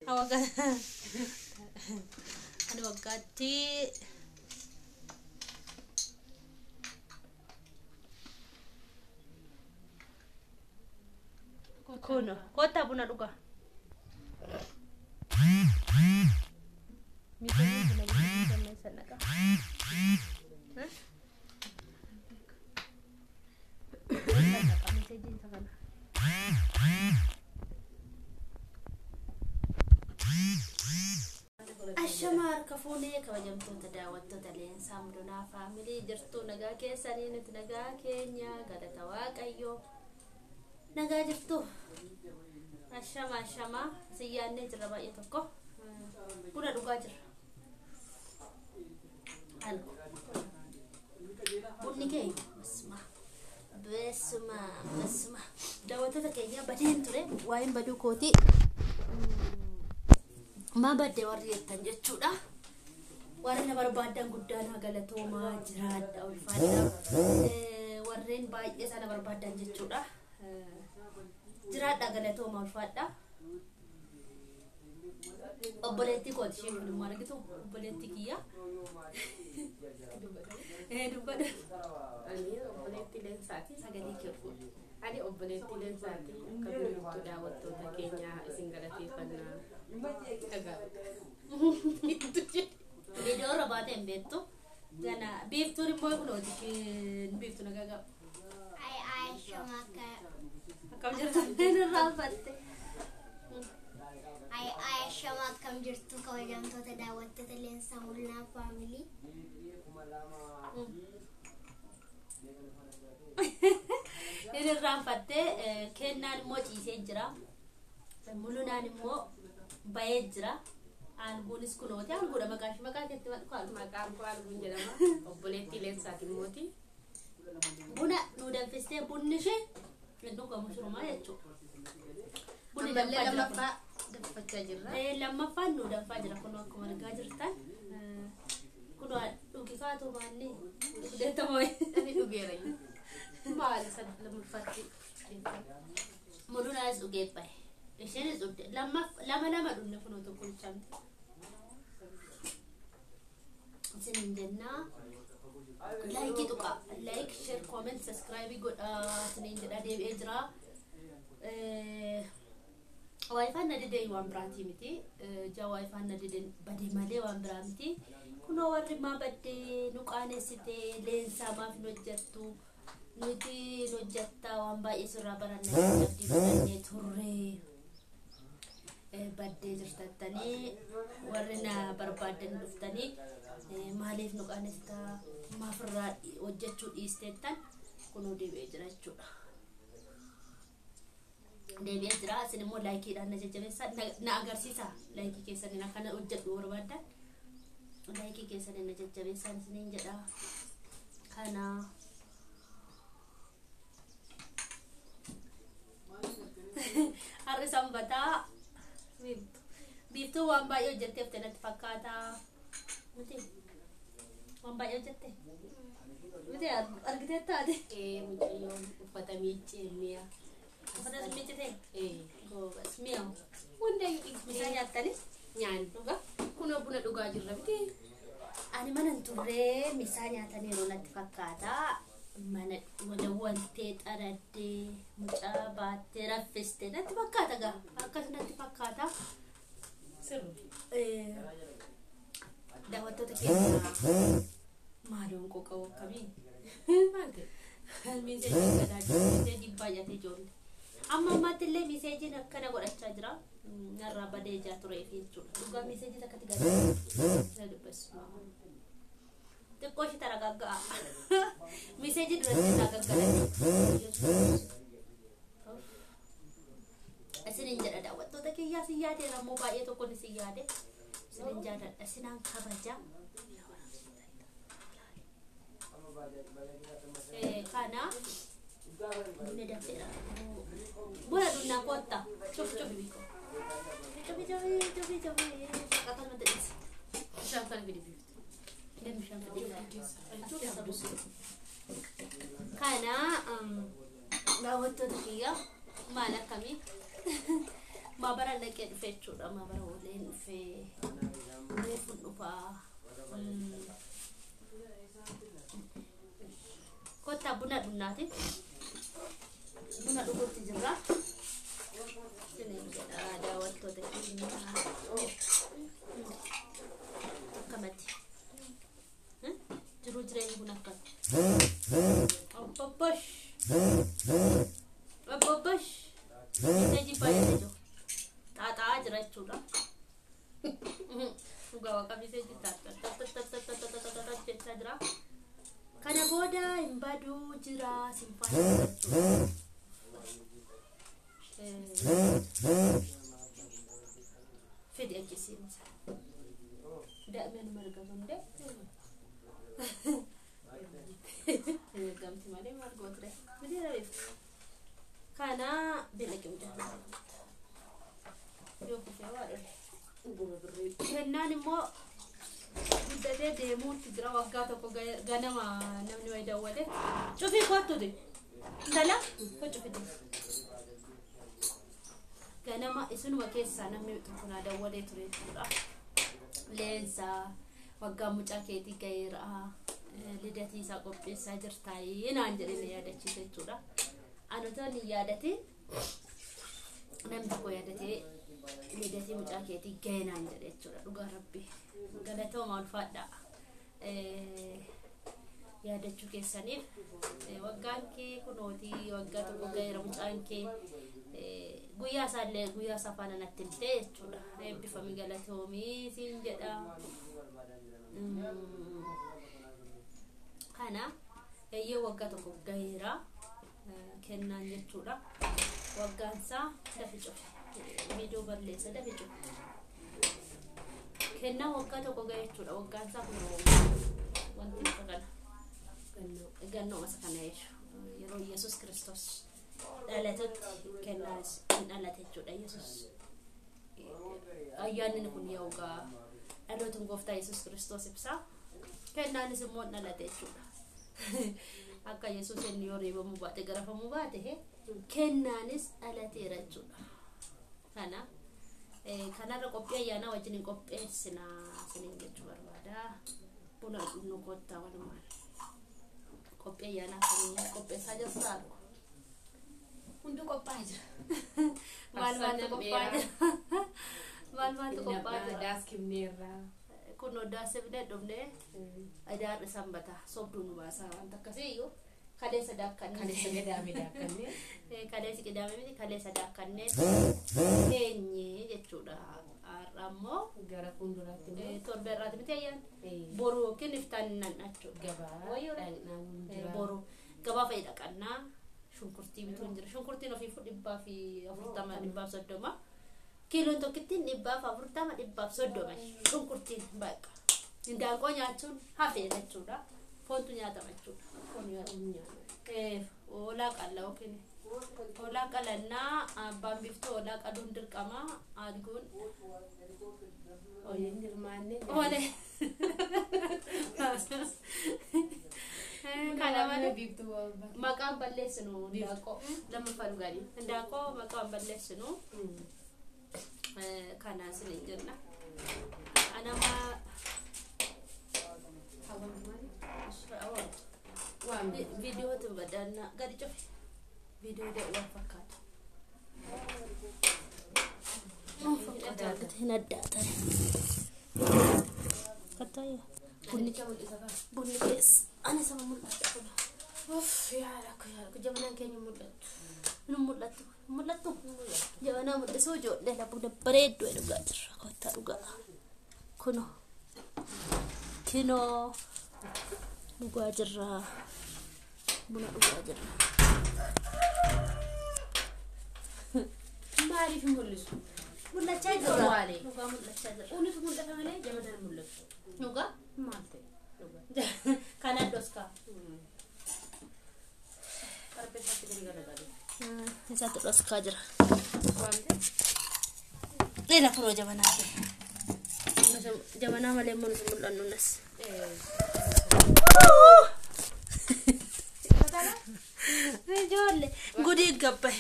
Awaga. Ano wagati? Kuno. Kota buna duga. Mito na buna sana ka. Kami sa din sa kana. Ashamar kafune kabajamtu tadawattu talen samduna family jirtu nagaa keessanii nuti nagaa keenya galata waaqayyo nagaa jirtu ashama siyyaanne jira baay'ee tokko buna dhugaa jira alko bunni kee basma daawwattoota keenya badeen ture waa'een baduu kooti ma badde warri jettan jechuudha warri na barbaadan guddaan galatoomaa jiraadha ulfaadha warreen baay'ee sana barbaadan jechuudha jiraadha galatoomaa ulfaadha obboleetti kooti isheen kun argitu obboleetti kiyya dubbadha ani obboleetti leensaati sagalee keefu ani obboleetti leensaati kabirtu daawwattoota keenya isin galateeffannaa video rabate mbetto gana biftu rimbo kunoti biftu nagaga ai shamaka kam jirtu ne rafatte ai shamaka kam jirtu kawajamto tadawwatte talen samulna family ne rafatte kennan mo ci jira mulunaan immoo baay'ee jira alguunis kunooti alguudha maqaa keetti maqaan koo alguun jedhama obboleetti leensaati mooti buna nu danfistee bunni ishee dhugamu surumaa jechuudha bunni lammaffaa danfachaa jirra lammaffaan nu danfaa jira kunoo akkuma argaa jirtan kunoo dhugifaatu maalli dhugdeettamoo ani dhugeera maali san lammaffaatti mulunaas dhugeebbaye isheen zudde lama dunne kuno to kulchamte sinin denna like tuqa like share comment subscribe goda sinin jeda debe jira wifi na dede wan brati miti ja wifi na dede bade male wan brati kuno warri ma bade nuqane site lensa ma fino jettu nuti no jetta wan ba isra baranne abdi bane turre badde jirtattani warrina barbaadan dhuftani maaliif nuqanesta mafirraa hojjechuu dhiistettan kunoo deebi'ee jira jechuudha deebi'ee jira isin immoo laayikiidhaan na jajjabeessaa na agarsiisa laayikii keessaniin akkana hojjedhu barbaadan laayikii keessaniin na jajjabeessaan isiniin jedha kana har'i sanbataa biftu wan baay'ee hojjetteef tanatti fakkaata miti wan baay'ee hojjette miti argitee taate mucayyoon uffata miicceemiya uffata miiccite goobas mi'aw hundee misaa nyaattani nyaan dhuga kunoo buna dhugaa jirra miti ani mana hin turree misaa nyaataniiru natti fakkaata mana wala wantee xaraddee mucaa baattee raffiste natti fakkaata gaa akkas natti fakkaata daawwattoota keenya maaloon qoqawu akkamiin maante miseejii gadaadha miseejii baay'atee ijoollee amma ammaatti illee miseejiin akkana godhachaa jira narraa badee ijaa tureef jechuudha dhugaa miseejii takkatti gadaadha dubbasuma xiqqoo ishii taragagga'a miseejii duratti isaa gaggalate isinin jedha daawwattoota kiyyaa si yaadee rammoo baay'ee tokko ni si yaade isinin jaadadha sinaan kabaja kana bunni danfeera buna dunnaa kootta cufi akkasuma ta'es isaan kan fide kana daawwattoota kiyyaa maal akkamii ما برا لك فيتشو ما برا ولين في فنوفا كنت أبونا دوناتي بنا دوغو تجرا سنين ada waktu tadi kamati juru jreng gunakan apa kita jipai itu tata aja cura gawa kami sejuta tata karena boda imbadu jira simpan فدي أجسين دائما مرقم ده قمت مالي مرقوت له بدي رأيف كان بلقي وجهه يوم في وارد كناني مو بدأ ديمون تجرا وقاته كجانا ما نمني ويدا وده شوفي قطو دي لا شوفي دي كان ما اسمه كيس أنا ميتون هذا وده تريد لينسا وقام متأكد كيرا لدتي ساقو بيساجر تاين عندي يا دتي تجورا أنا تاني يا دتي نمتكو يا دتي لدتي متأكد كينا عندي تجورا لقى ربي قالتوا ما الفادا يا دتي كيسانيف وقانكي كنوتي وقاتو غير متأكد guya salle guya safana nattinte chuda ebbi fami galatomi sinjeda kana eye wagga to gaira kennan jechuda waggansa daficho video barlesa daficho kenna wagga to gaichuda waggansa kuno wanti tagana ganno masakana yero yesus kristos دلتت كناس دلتت جود يسوع أيان نكون يوغا أنا تنقف يسوع كريستوس بسا كنا نسمون دلتت جود أكا يسوع سنيوري بمبادئ غرفة مبادئ كنا نس دلتت جود كنا كنا ركوبيا يانا وجنين كوبيا سنين جود بربادا بنا نقطة ونمار كوبيا يانا كوبيا ساجا سالو untuk kopaja mal-mal kopaja mal-mal kopaja das kimnera kuno das sebeda domde ada sambata sobdun bahasa antak kasiyo kade sadakan ne kade sikidame kade sadakan ne enye jechuda aramo gara kundurati torberati mitayan boru keniftan nacho gaba boru gaba faida kanna شنكرتي بتونجر شنكرتي نفي فود دبا في أفرطما دبا صدوما كيلو توكتين دبا في أفرطما دبا صدوما شنكرتي باك إندان كوني أتون هافي نتشودا فونتو نياتا نتشودا konya unya ولا كلا وكني ولا كلا نا بامبيفتو ولا كادون دركما أدقون oyendir mane ولا kana mana bibtu makam ballesnu ndako lama falugari ndako makam ballesnu kana silinjirna ana ma hawan mane awan video tu badana gadi cof video de wa fakat fakat hina data kataya bunni kes أنا سما ملت أوف يا لك جبنا كيني ملت جبنا ملت سوجو لا بقول بريد ولا قادر كنت أرجع كنو نقادر بنا نقادر ما أعرف ملسو ملت شجرة والي ملت شجرة وني في ملت ثانية جبنا الملت نوكا مالتي كانت دوسكا karpet pasti dari gara-gara satu doska aja Wante? Ini lah pro jaman aku jaman nama lemon semulan nunas Jole, gudi gabah